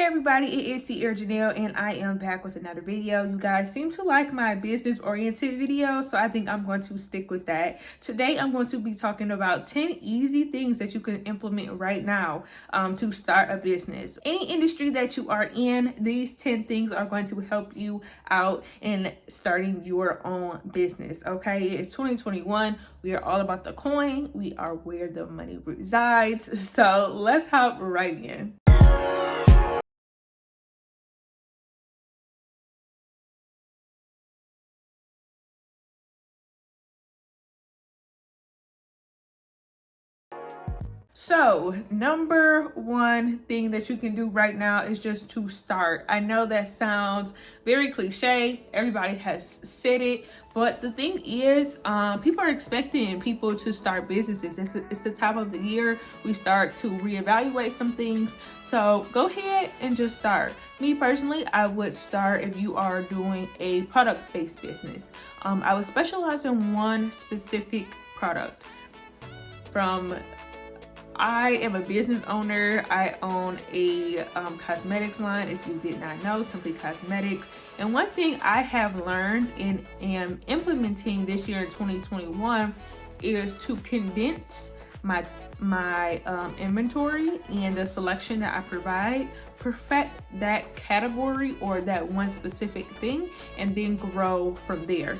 Hey everybody, it is Sierra Janelle and I am back with another video. You guys seem to like my business oriented videos, so I think I'm going to stick with that. Today I'm going to be talking about 10 easy things that you can implement right now to start a business. Any industry that you are in, these 10 things are going to help you out in starting your own business. Okay, it's 2021. We are all about the coin. We are where the money resides. So let's hop right in. So, number one thing that you can do right now is just to start. I know that sounds very cliche. Everybody has said it, but the thing is, people are expecting people to start businesses. It's the time of the year. We start to reevaluate some things. So go ahead and just start. Me personally, I would start if you are doing a product-based business. I would specialize in one specific product. I am a business owner. I own a cosmetics line, if you did not know, Simply Cosmetics. And one thing I have learned and am implementing this year in 2021 is to condense my inventory and the selection that I provide, perfect that category or that one specific thing, and then grow from there.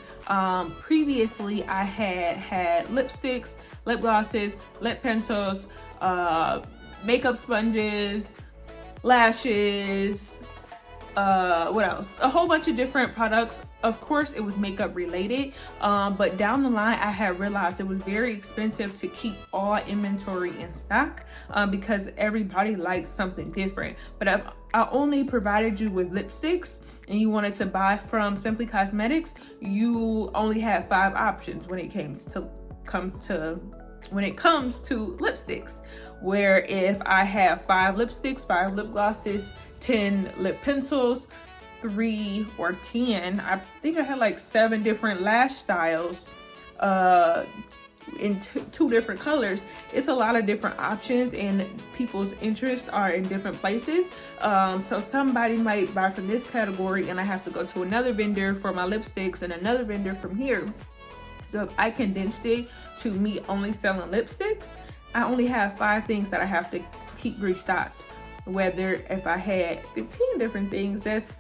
Previously, I had lipsticks, lip glosses, lip pencils, makeup sponges, lashes, what else? A whole bunch of different products. Of course, it was makeup related, but down the line, I had realized it was very expensive to keep all inventory in stock because everybody likes something different. But if I only provided you with lipsticks and you wanted to buy from Simply Cosmetics, you only had 5 options when it comes to lipsticks. Where if I have 5 lipsticks, 5 lip glosses, 10 lip pencils, 3 or 10, I think I had like 7 different lash styles in 2 different colors. It's a lot of different options and people's interests are in different places. So somebody might buy from this category and I have to go to another vendor for my lipsticks and another vendor from here. So if I condensed it to me only selling lipsticks, I only have 5 things that I have to keep restocked. Whether if I had 15 different things, that's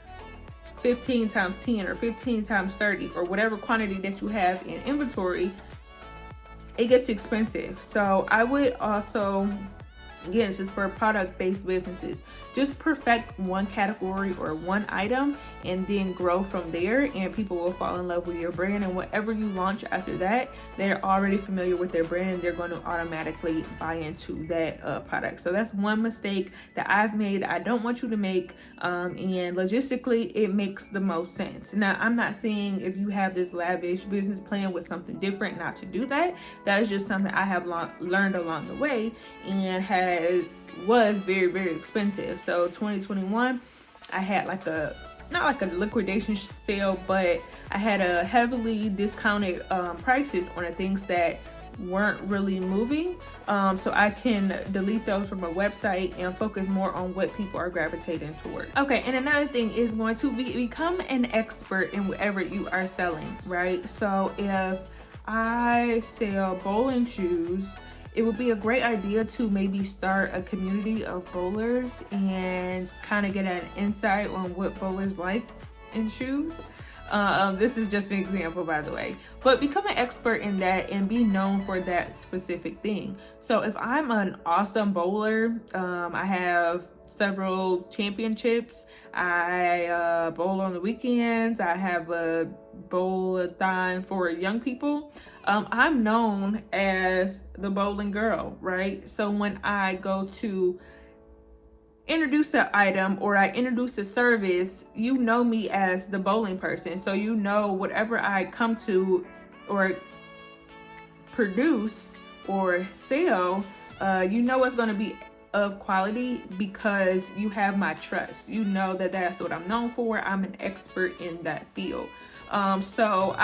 15 times 10 or 15 times 30 or whatever quantity that you have in inventory, it gets expensive. So I would also, again, this is for product-based businesses, just perfect one category or one item and then grow from there, and people will fall in love with your brand. And whatever you launch after that, they're already familiar with their brand and they're going to automatically buy into that product. So that's one mistake that I've made. I don't want you to make, and logistically it makes the most sense. Now, I'm not saying if you have this lavish business plan with something different not to do that. That is just something I have learned along the way and was very, very expensive. So 2021, I had not like a liquidation sale, but I had a heavily discounted prices on the things that weren't really moving, so I can delete those from my website and focus more on what people are gravitating toward. Okay, and another thing is going to become an expert in whatever you are selling, right? So if I sell bowling shoes, it would be a great idea to maybe start a community of bowlers and kind of get an insight on what bowlers like in shoes. This is just an example, by the way, but become an expert in that and be known for that specific thing. So if I'm an awesome bowler, I have several championships. I bowl on the weekends. I have a bowl-a-thon for young people. I'm known as the bowling girl, right? So when I go to introduce an item or I introduce a service, you know me as the bowling person. So you know whatever I come to or produce or sell, you know it's going to be of quality because you have my trust. You know that that's what I'm known for. I'm an expert in that field. So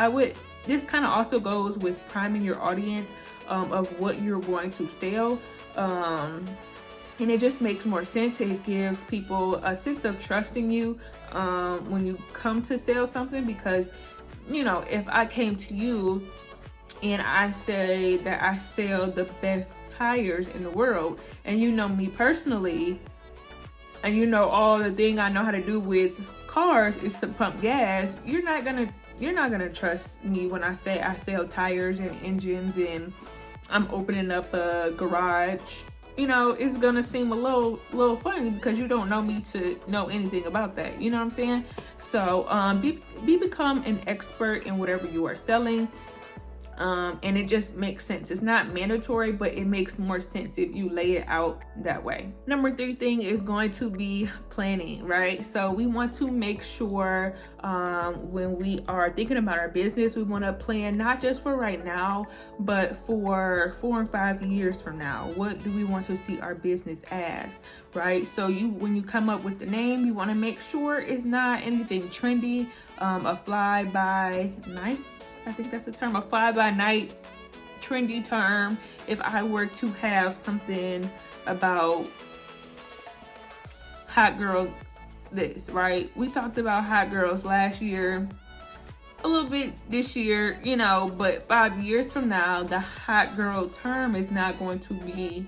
this kind of also goes with priming your audience of what you're going to sell. And it just makes more sense. It gives people a sense of trusting you when you come to sell something, because, you know, if I came to you and I say that I sell the best tires in the world, and you know me personally, and you know all the thing I know how to do with cars is to pump gas, you're not gonna trust me when I say I sell tires and engines and I'm opening up a garage. You know, it's gonna seem a little funny because you don't know me to know anything about that. You know what I'm saying? So become an expert in whatever you are selling. And it just makes sense. It's not mandatory, but it makes more sense if you lay it out that way. Number 3 thing is going to be planning, right? So we want to make sure when we are thinking about our business, we want to plan not just for right now, but for 4 and 5 years from now. What do we want to see our business as, right? So when you come up with the name, you want to make sure it's not anything trendy, a fly by night. I think that's the term, a fly-by-night trendy term. If I were to have something about hot girls this, right? We talked about hot girls last year, a little bit this year, you know, but 5 years from now, the hot girl term is not going to be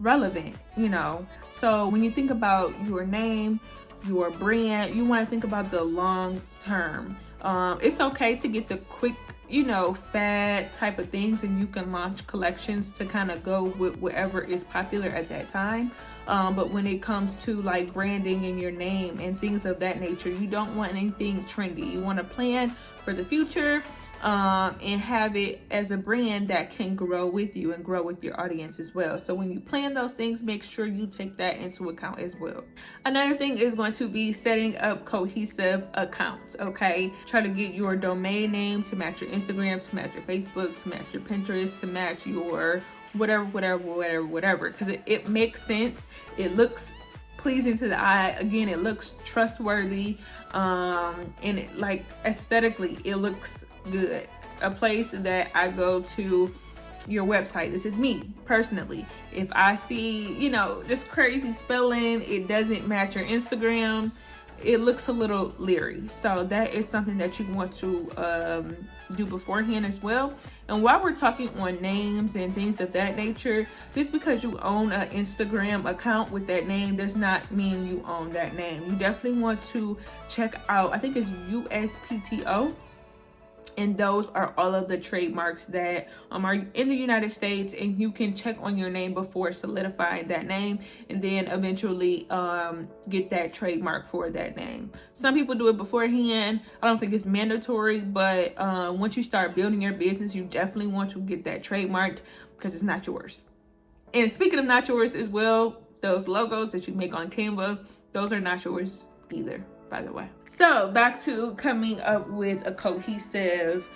relevant, you know? So when you think about your name, your brand, you want to think about the long term. It's okay to get the quick, you know, fad type of things, and you can launch collections to kind of go with whatever is popular at that time. But when it comes to like branding and your name and things of that nature, you don't want anything trendy. You want to plan for the future and have it as a brand that can grow with you and grow with your audience as well. So when you plan those things, make sure you take that into account as well. Another thing is going to be setting up cohesive accounts, okay? Try to get your domain name to match your Instagram, to match your Facebook, to match your Pinterest, to match your whatever, because it makes sense. It looks pleasing to the eye. Again, it looks trustworthy, and it, like, aesthetically, it looks good. A place that I go to, your website, this is me personally, if I see, you know, just crazy spelling, it doesn't match your Instagram, it looks a little leery. So that is something that you want to do beforehand as well. And while we're talking on names and things of that nature, just because you own an Instagram account with that name does not mean you own that name. You definitely want to check out, I think it's USPTO. And those are all of the trademarks that are in the United States, and you can check on your name before solidifying that name, and then eventually get that trademark for that name. Some people do it beforehand. I don't think it's mandatory, but once you start building your business, you definitely want to get that trademarked because it's not yours. And speaking of not yours as well, those logos that you make on Canva, those are not yours either, by the way. So back to coming up with a cohesive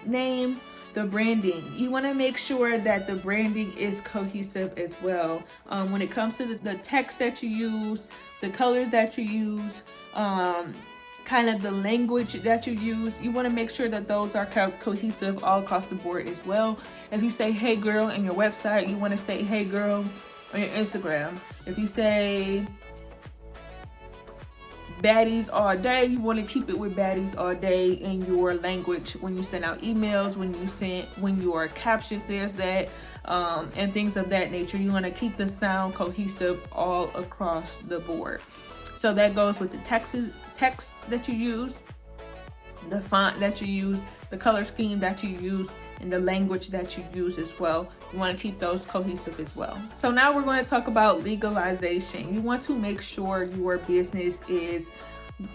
name, the branding. You want to make sure that the branding is cohesive as well. When it comes to the text that you use, the colors that you use, kind of the language that you use, you want to make sure that those are cohesive all across the board as well. If you say "Hey girl" in your website, you want to say "Hey girl" on your Instagram. If you say baddies all day, you want to keep it with baddies all day in your language when you send out emails, when your caption says that, and things of that nature. You want to keep the sound cohesive all across the board. So that goes with the text that you use, the font that you use, the color scheme that you use, and the language that you use as well. You want to keep those cohesive as well. So now we're going to talk about legalization. You want to make sure your business is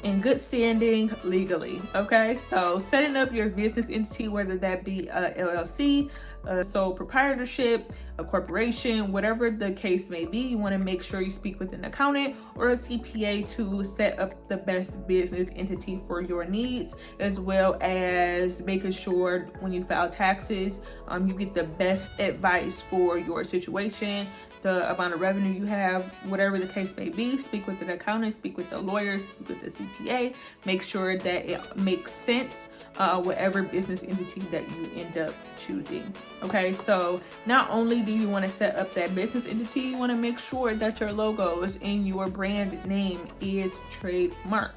in good standing legally, okay? So setting up your business entity, whether that be a LLC, a sole proprietorship, a corporation, whatever the case may be, you want to make sure you speak with an accountant or a CPA to set up the best business entity for your needs, as well as making sure when you file taxes, you get the best advice for your situation, the amount of revenue you have, whatever the case may be. Speak with an accountant, speak with the lawyer, speak with the CPA. Make sure that it makes sense, whatever business entity that you end up choosing. Okay, so not only do you want to set up that business entity, you want to make sure that your logos and your brand name is trademarked.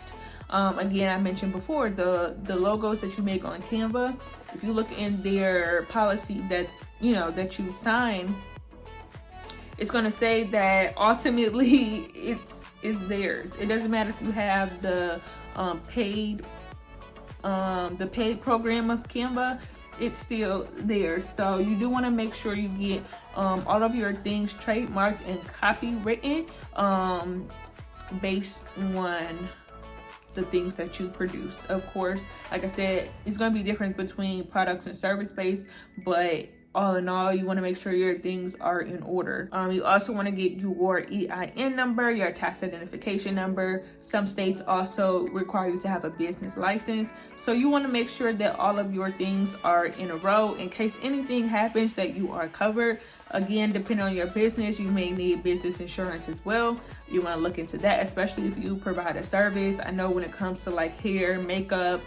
Again, I mentioned before, the logos that you make on Canva, if you look in their policy that that you sign, it's going to say that ultimately it's theirs. It doesn't matter if you have the paid program of Canva, it's still there. So you do want to make sure you get all of your things trademarked and copywritten based on the things that you produce. Of course, like I said, it's going to be different between products and service based, but all in all, you want to make sure your things are in order. You also want to get your EIN number, your tax identification number. Some states also require you to have a business license. So you want to make sure that all of your things are in a row in case anything happens, that you are covered. Again, depending on your business, you may need business insurance as well. You want to look into that, especially if you provide a service. I know when it comes to like hair, makeup,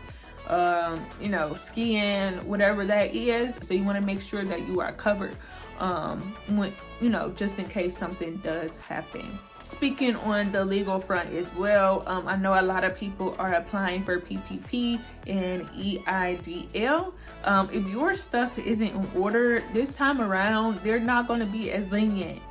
skiing, whatever that is. So you want to make sure that you are covered when, just in case something does happen. Speaking on the legal front as well, I know a lot of people are applying for PPP and EIDL. If your stuff isn't in order this time around, they're not going to be as lenient,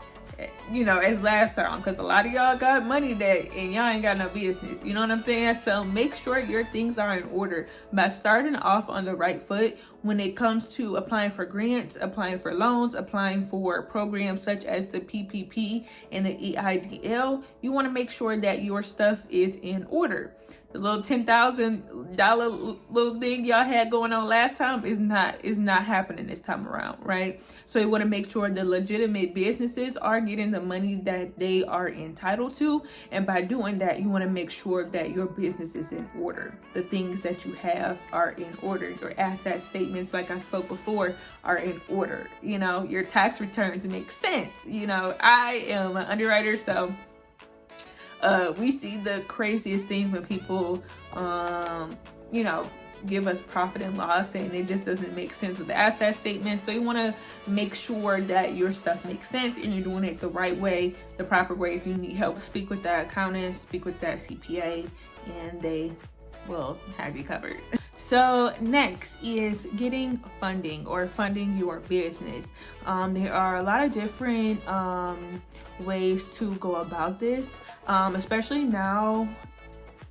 as last time, because a lot of y'all got money and y'all ain't got no business. You know what I'm saying? So make sure your things are in order by starting off on the right foot when it comes to applying for grants, applying for loans, applying for programs such as the PPP and the EIDL. You want to make sure that your stuff is in order. The little $10,000 little thing y'all had going on last time is not happening this time around, right? So you want to make sure the legitimate businesses are getting the money that they are entitled to, and by doing that, you want to make sure that your business is in order. The things that you have are in order. Your asset statements, like I spoke before, are in order. Your tax returns make sense. I am an underwriter, so we see the craziest things when people, give us profit and loss, and it just doesn't make sense with the asset statement. So you want to make sure that your stuff makes sense and you're doing it the right way, the proper way. If you need help, speak with that accountant, speak with that CPA, and they will have you covered. So next is getting funding or funding your business. There are a lot of different ways to go about this, especially now.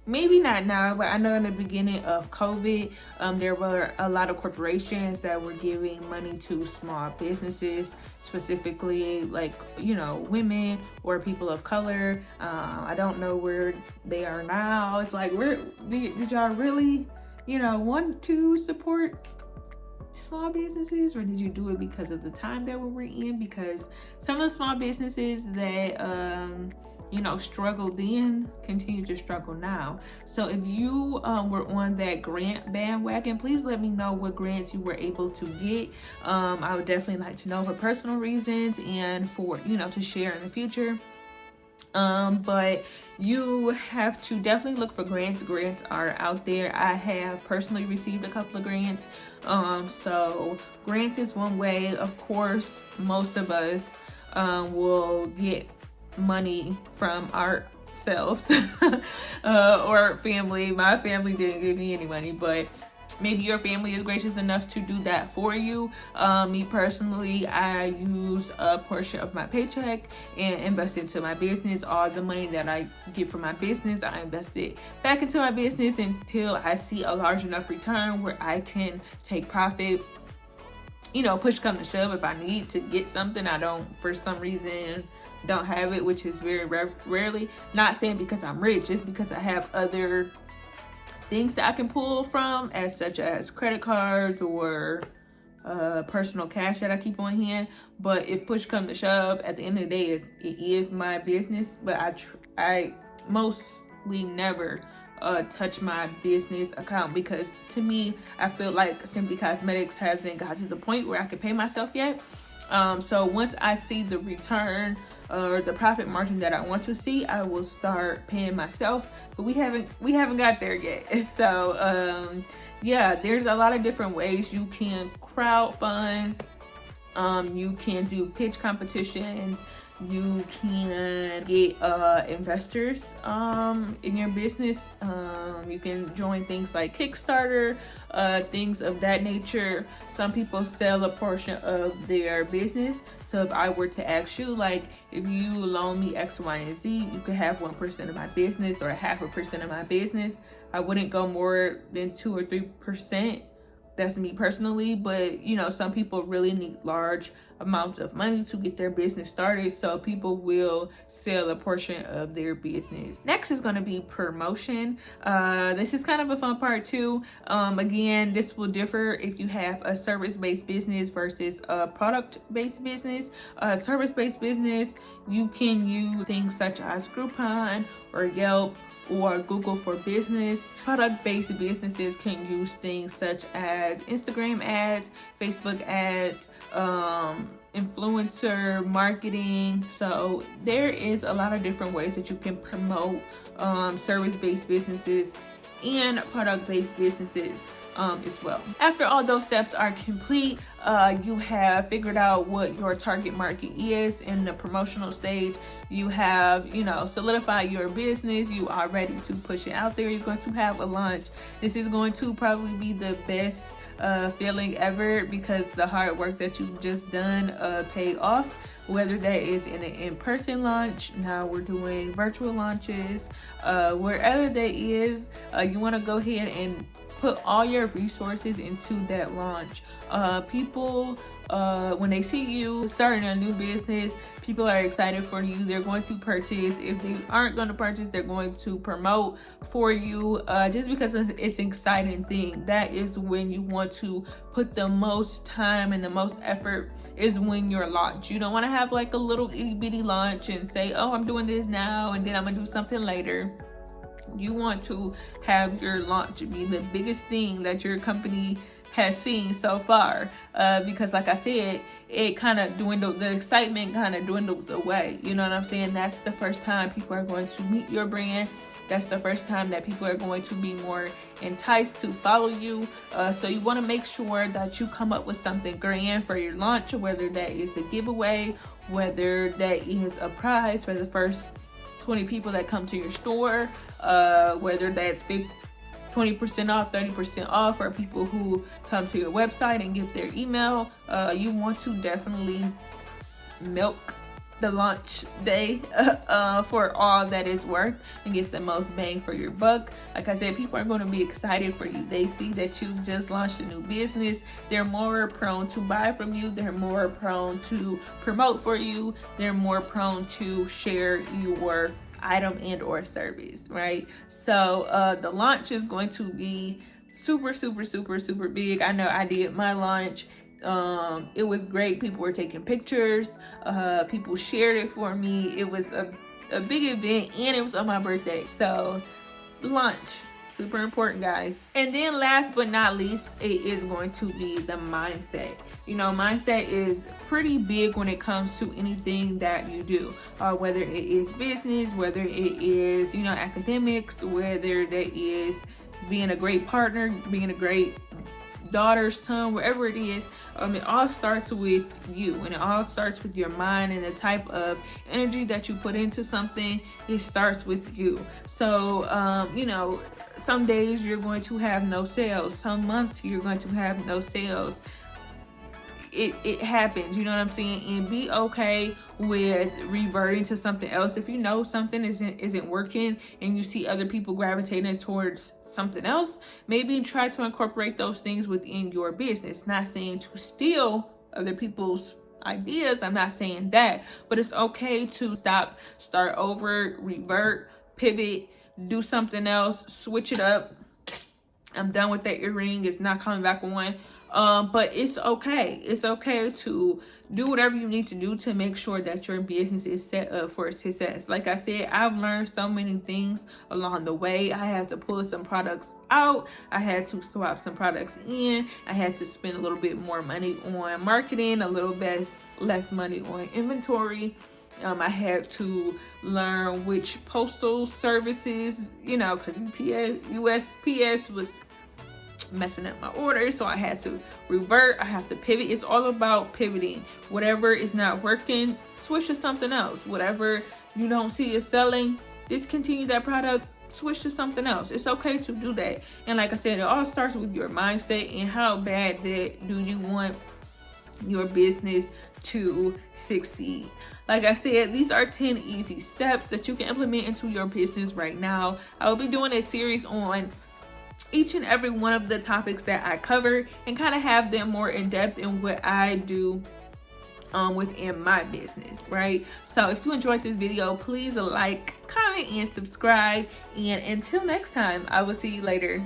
Maybe not now, but I know in the beginning of COVID, there were a lot of corporations that were giving money to small businesses, specifically like, women or people of color. I don't know where they are now. It's like, did y'all really, want to support small businesses, or did you do it because of the time that we were in? Because some of the small businesses that struggled then continue to struggle now. So if you were on that grant bandwagon, please let me know what grants you were able to get. I would definitely like to know for personal reasons and for to share in the future. But you have to definitely look for grants. Grants are out there. I have personally received a couple of grants. So grants is one way. Of course, most of us will get money from ourselves or family. My family didn't give me any money, but maybe your family is gracious enough to do that for you. Me personally, I use a portion of my paycheck and invest into my business. All the money that I get from my business, I invest it back into my business until I see a large enough return where I can take profit. Push come to shove, if I need to get something, I don't, for some reason, don't have it, which is very rarely. Not saying because I'm rich, just because I have other things that I can pull from, as such as credit cards or personal cash that I keep on hand. But if push come to shove, at the end of the day, it is my business. But I mostly never touch my business account, because to me, I feel like Simply Cosmetics hasn't got to the point where I can pay myself yet. So once I see the return or the profit margin that I want to see, I will start paying myself. But we haven't got there yet. So yeah, there's a lot of different ways you can crowdfund. You can do pitch competitions. You can get investors in your business. You can join things like Kickstarter, things of that nature. Some people sell a portion of their business. So if I were to ask you, like, if you loan me X, Y, and Z, you could have 1% of my business or 0.5% of my business. I wouldn't go more than 2 or 3%. That's me personally, but you know, some people really need large amounts of money to get their business started, so people will sell a portion of their business. Next is going to be promotion. This is kind of a fun part too. Again, this will differ if you have a service-based business versus a product-based business. Service-based business, you can use things such as Groupon or Yelp or Google for Business. Product-based businesses can use things such as Instagram ads, Facebook ads, influencer marketing. So there is a lot of different ways that you can promote service-based businesses and product-based businesses as well. After all those steps are complete, you have figured out what your target market is in the promotional stage. You have, you know, solidified your business. You are ready to push it out there. You're going to have a launch. This is going to probably be the best feeling ever, because the hard work that you've just done paid off. Whether that is in an in-person launch, now we're doing virtual launches, wherever that is, you want to go ahead and put all your resources into that launch. People, when they see you starting a new business, people are excited for you. They're going to purchase. If they aren't going to purchase, they're going to promote for you, just because it's an exciting thing. That is when you want to put the most time and the most effort, is when you're launch. You don't want to have like a little itty bitty launch and say, oh, I'm doing this now and then I'm gonna do something later. You want to have your launch be the biggest thing that your company has seen so far, because like I said, it kind of dwindles, the excitement kind of dwindles away. You know what I'm saying? That's the first time people are going to meet your brand. That's the first time that people are going to be more enticed to follow you. So you want to make sure that you come up with something grand for your launch, whether that is a giveaway, whether that is a prize for the first 20 people that come to your store, whether that's 20% off, 30% off for people who come to your website and get their email. You want to definitely milk the launch day for all that is worth and get the most bang for your buck. Like I said, people are going to be excited for you. They see that you've just launched a new business. They're more prone to buy from you. They're more prone to promote for you. They're more prone to share your item and or service, right? So the launch is going to be super big. I know I did my launch. It was great. People were taking pictures. People shared it for me. It was a big event, and it was on my birthday. So launch, super important, guys. And then last but not least, it is going to be the mindset. You know, mindset is pretty big when it comes to anything that you do, whether it is business, whether it is, you know, academics, whether that is being a great partner, being a great daughter, son, wherever it is. It all starts with you, and it all starts with your mind and the type of energy that you put into something. It starts with you. So, you know, some days you're going to have no sales. Some months you're going to have no sales. It happens, you know what I'm saying? And be okay with reverting to something else. If you know something isn't working and you see other people gravitating towards something else, maybe try to incorporate those things within your business. Not saying to steal other people's ideas, I'm not saying that, but it's okay to stop, start over, revert, pivot, do something else, switch it up. I'm done with that earring. It's not coming back on. But it's okay. It's okay to do whatever you need to do to make sure that your business is set up for success. Like I said, I've learned so many things along the way. I had to pull some products out. I had to swap some products in. I had to spend a little bit more money on marketing, a little bit less money on inventory. I had to learn which postal services, you know, because USPS was messing up my order, so I had to revert. I have to pivot. It's all about pivoting. Whatever is not working, switch to something else. Whatever you don't see is selling, discontinue that product, switch to something else. It's okay to do that. And like I said, it all starts with your mindset and how bad that do you want your business to succeed. Like I said, these are 10 easy steps that you can implement into your business right now. I will be doing a series on each and every one of the topics that I cover and kind of have them more in depth in what I do within my business, right? So if you enjoyed this video, please like, comment, and subscribe. And until next time, I will see you later.